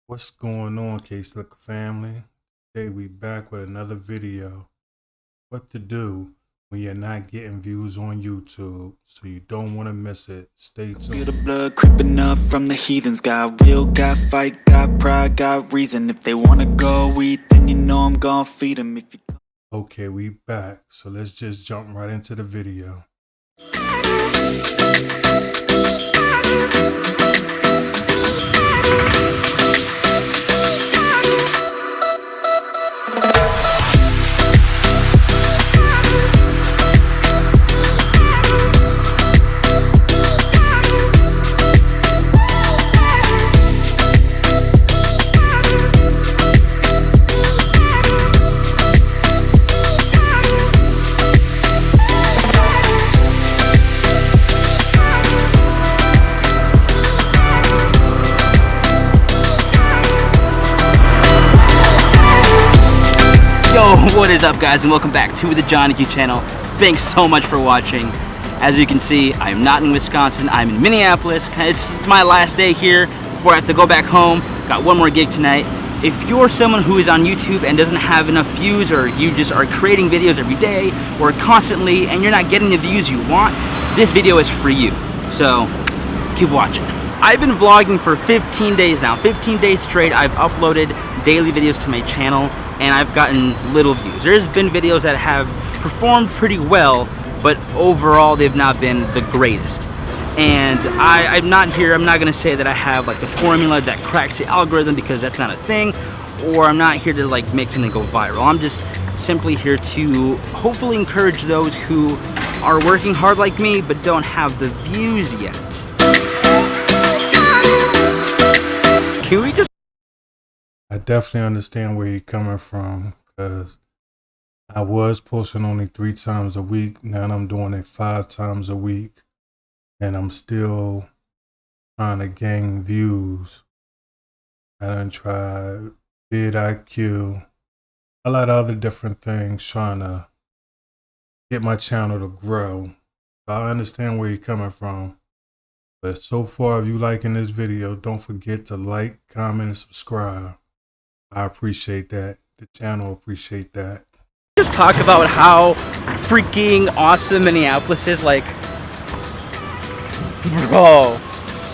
What's going on, Case Liquor family? Today we back with another video. What to do when you're not getting views on YouTube, so you don't want to miss it. Stay tuned. Feel the blood creeping up from the heathens. Got will, got fight, got pride, got reason. If they wanna go eat, then you know I'm gon' feed them. If you Okay, we back, so let's just jump right into the video. Yo, what is up guys, and welcome back to the Johnny Q channel. Thanks so much for watching. As you can see, I am not in Wisconsin, I'm in Minneapolis. It's my last day here before I have to go back home. Got one more gig tonight. If you're someone who is on YouTube and doesn't have enough views, or you just are creating videos every day or constantly and you're not getting the views you want, this video is for you. So keep watching. I've been vlogging for 15 days now. 15 days straight I've uploaded daily videos to my channel and I've gotten little views. There's been videos that have performed pretty well, but overall they've not been the greatest. And I'm not gonna say that I have like the formula that cracks the algorithm, because that's not a thing, or I'm not here to like make something go viral. I'm just simply here to hopefully encourage those who are working hard like me but don't have the views yet. Can we just... I definitely understand where you're coming from, because I was posting only 3 times a week. Now I'm doing it 5 times a week, and I'm still trying to gain views. I done tried vidIQ, a lot of other different things, trying to get my channel to grow. So I understand where you're coming from. But so far, if you liking this video, don't forget to like, comment, and subscribe. I appreciate that. The channel appreciate that. just talk about how freaking awesome Minneapolis is? Like, bro,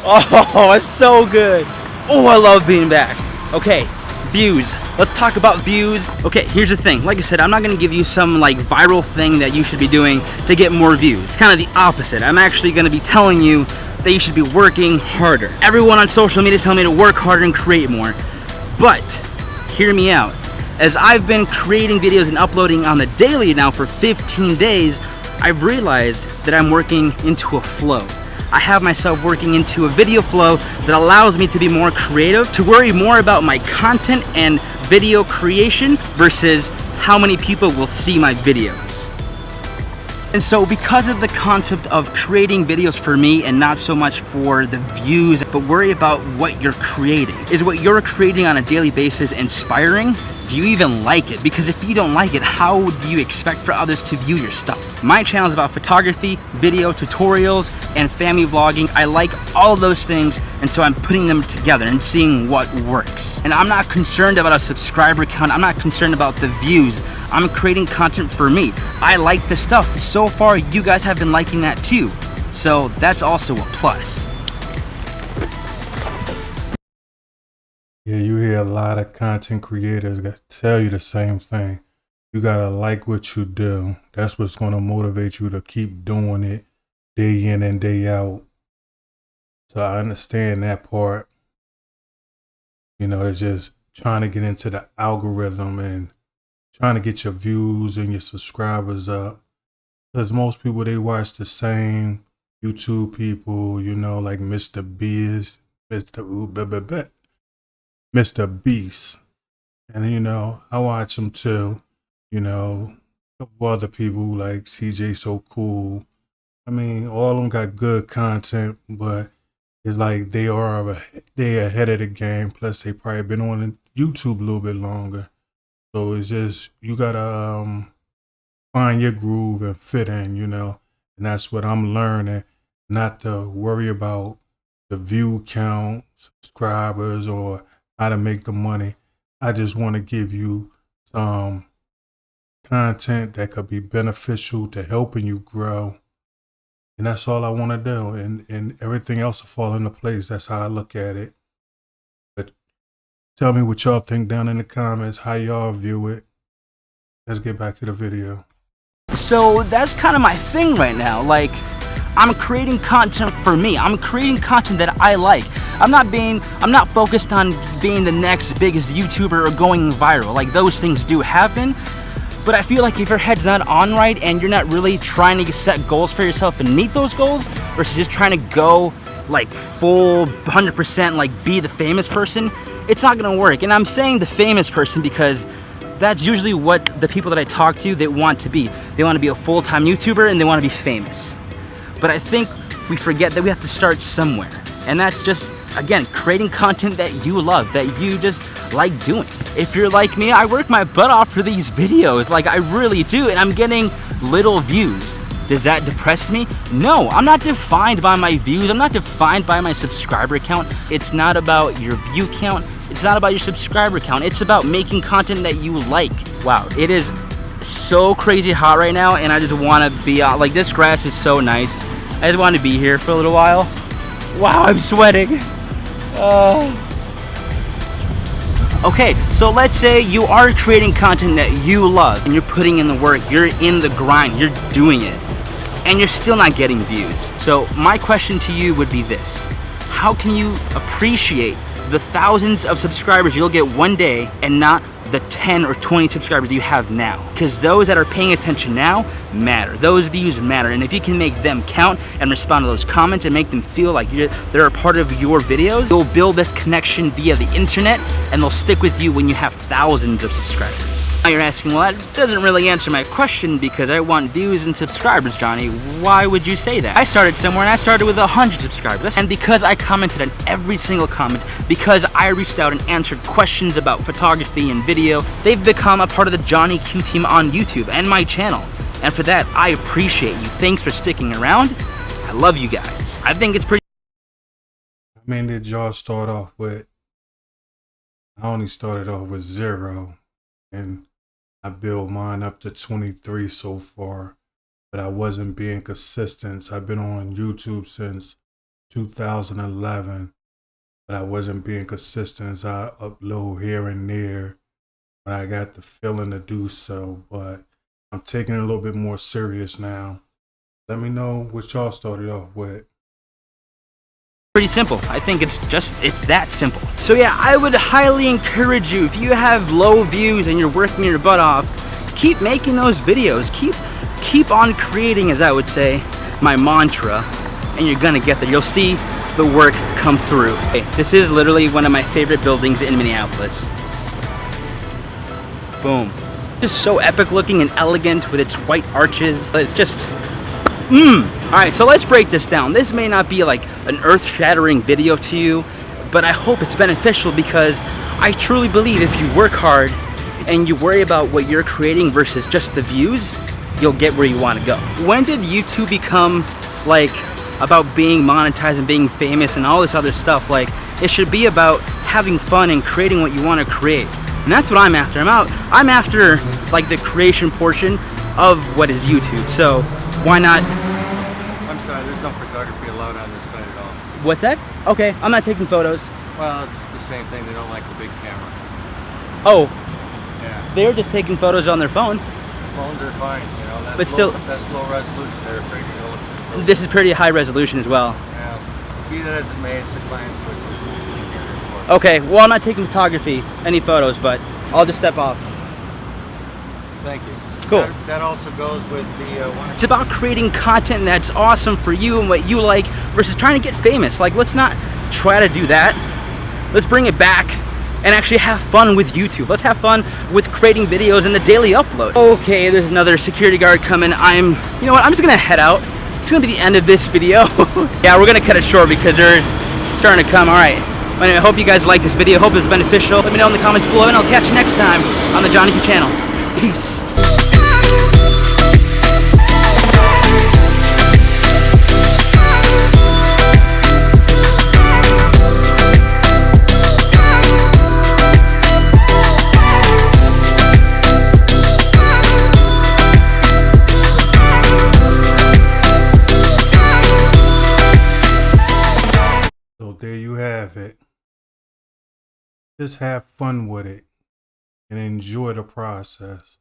oh, it's so good. Oh, I love being back. Okay, views. Let's talk about views. Okay, here's the thing. Like I said, I'm not gonna give you some like viral thing that you should be doing to get more views. It's kind of the opposite. I'm actually gonna be telling you that you should be working harder. Everyone on social media is telling me to work harder and create more. But hear me out. As I've been creating videos and uploading on the daily now for 15 days, I've realized that I'm working into a flow. I have myself working into a video flow that allows me to be more creative, to worry more about my content and video creation versus how many people will see my videos. And so because of the concept of creating videos for me and not so much for the views, but worry about what you're creating. Is what you're creating on a daily basis inspiring? Do you even like it? Because if you don't like it, how do you expect for others to view your stuff? My channel is about photography, video, tutorials, and family vlogging. I like all of those things, and so I'm putting them together and seeing what works. And I'm not concerned about a subscriber count. I'm not concerned about the views. I'm creating content for me. I like the stuff. So far, you guys have been liking that too. So that's also a plus. Yeah, you hear a lot of content creators that tell you the same thing. You gotta like what you do. That's what's gonna motivate you to keep doing it day in and day out. So I understand that part. You know, it's just trying to get into the algorithm and trying to get your views and your subscribers up. Because most people, they watch the same YouTube people, you know, like Mr. Beast, Mr. Beast. And, you know, I watch them too. You know, a couple other people like CJ So Cool. I mean, all of them got good content, but it's like they ahead of the game. Plus, they probably been on YouTube a little bit longer. So it's just, you gotta find your groove and fit in, you know. And that's what I'm learning, not to worry about the view count, subscribers, or how to make the money. I just want to give you some content that could be beneficial to helping you grow. And that's all I want to do. And everything else will fall into place. That's how I look at it. But tell me what y'all think down in the comments, how y'all view it. Let's get back to the video. So that's kind of my thing right now. Like, I'm creating content for me. I'm creating content that I like. I'm not focused on being the next biggest YouTuber or going viral. Like, those things do happen. But I feel like if your head's not on right and you're not really trying to set goals for yourself and meet those goals versus just trying to go like full 100% like be the famous person, it's not gonna work. And I'm saying the famous person because that's usually what the people that I talk to, they want to be. They want to be a full-time YouTuber and they want to be famous. But I think we forget that we have to start somewhere. And that's just, again, creating content that you love, that you just like doing. If you're like me, I work my butt off for these videos. Like, I really do. And I'm getting little views. Does that depress me? No, I'm not defined by my views. I'm not defined by my subscriber count. It's not about your view count. It's not about your subscriber count. It's about making content that you like. Wow, it is so crazy hot right now, and I just want to be out. Like, this grass is so nice. I just want to be here for a little while. Wow, I'm sweating. Okay, so let's say you are creating content that you love, and you're putting in the work, you're in the grind, you're doing it, and you're still not getting views. So my question to you would be this: how can you appreciate the thousands of subscribers you'll get one day and not the 10 or 20 subscribers you have now? Because those that are paying attention now matter. Those views matter. And if you can make them count and respond to those comments and make them feel like they're a part of your videos, you'll build this connection via the internet and they'll stick with you when you have thousands of subscribers. Now you're asking, well, that doesn't really answer my question because I want views and subscribers, Johnny. Why would you say that? I started somewhere and I started with 100 subscribers. And because I commented on every single comment, because I reached out and answered questions about photography and video, they've become a part of the Johnny Q team on YouTube and my channel. And for that, I appreciate you. Thanks for sticking around. I love you guys. I think it's pretty. I mean, did y'all start off with? I only started off with 0, and I built mine up to 23 so far, but I wasn't being consistent. I've been on YouTube since 2011, but I wasn't being consistent. I upload here and there when I got the feeling to do so, but I'm taking it a little bit more serious now. Let me know what y'all started off with. Pretty simple. I think it's that simple. So yeah, I would highly encourage you, if you have low views and you're working your butt off, keep making those videos. Keep on creating, as I would say, my mantra, and you're gonna get there. You'll see the work come through. Hey, this is literally one of my favorite buildings in Minneapolis. Boom. Just so epic looking and elegant with its white arches. It's just Alright, so let's break this down. This may not be like an earth-shattering video to you, but I hope it's beneficial because I truly believe if you work hard and you worry about what you're creating versus just the views, you'll get where you want to go. When did YouTube become like about being monetized and being famous and all this other stuff? Like, it should be about having fun and creating what you want to create. And that's what I'm after. I'm after like the creation portion of what is YouTube. So why not? I'm sorry, there's no photography allowed on this site at all. What's that? Okay, I'm not taking photos. Well, it's the same thing. They don't like the big camera. Oh, Yeah. they're just taking photos on their phone. Phones are fine, you know. That's But still- that's low resolution. They're afraid you're gonna look at the This is pretty high resolution as well. Yeah. Be that as it may, it's the client's wishes. Okay, well, I'm not taking photography, any photos, but I'll just step off. Thank you. Cool. That also goes with the one. It's about creating content that's awesome for you and what you like versus trying to get famous. Like, let's not try to do that. Let's bring it back and actually have fun with YouTube. Let's have fun with creating videos and the daily upload. Okay, there's another security guard coming. You know what, I'm just gonna head out. It's gonna be the end of this video. Yeah, we're gonna cut it short because they're starting to come. All right. Anyway, I hope you guys like this video. Hope it's beneficial. Let me know in the comments below and I'll catch you next time on the Johnny Q channel. Peace. there you have it. Just have fun with it and enjoy the process.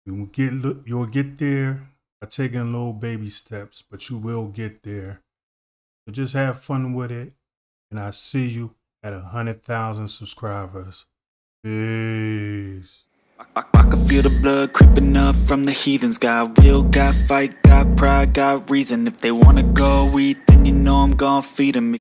You'll get there by taking little baby steps, but you will get there. So just have fun with it, and I see you at 100,000 subscribers. Peace. I can feel the blood creeping up from the heathens. Got will, got fight, got pride, got reason. If they wanna go eat, then you know I'm gon' feed them.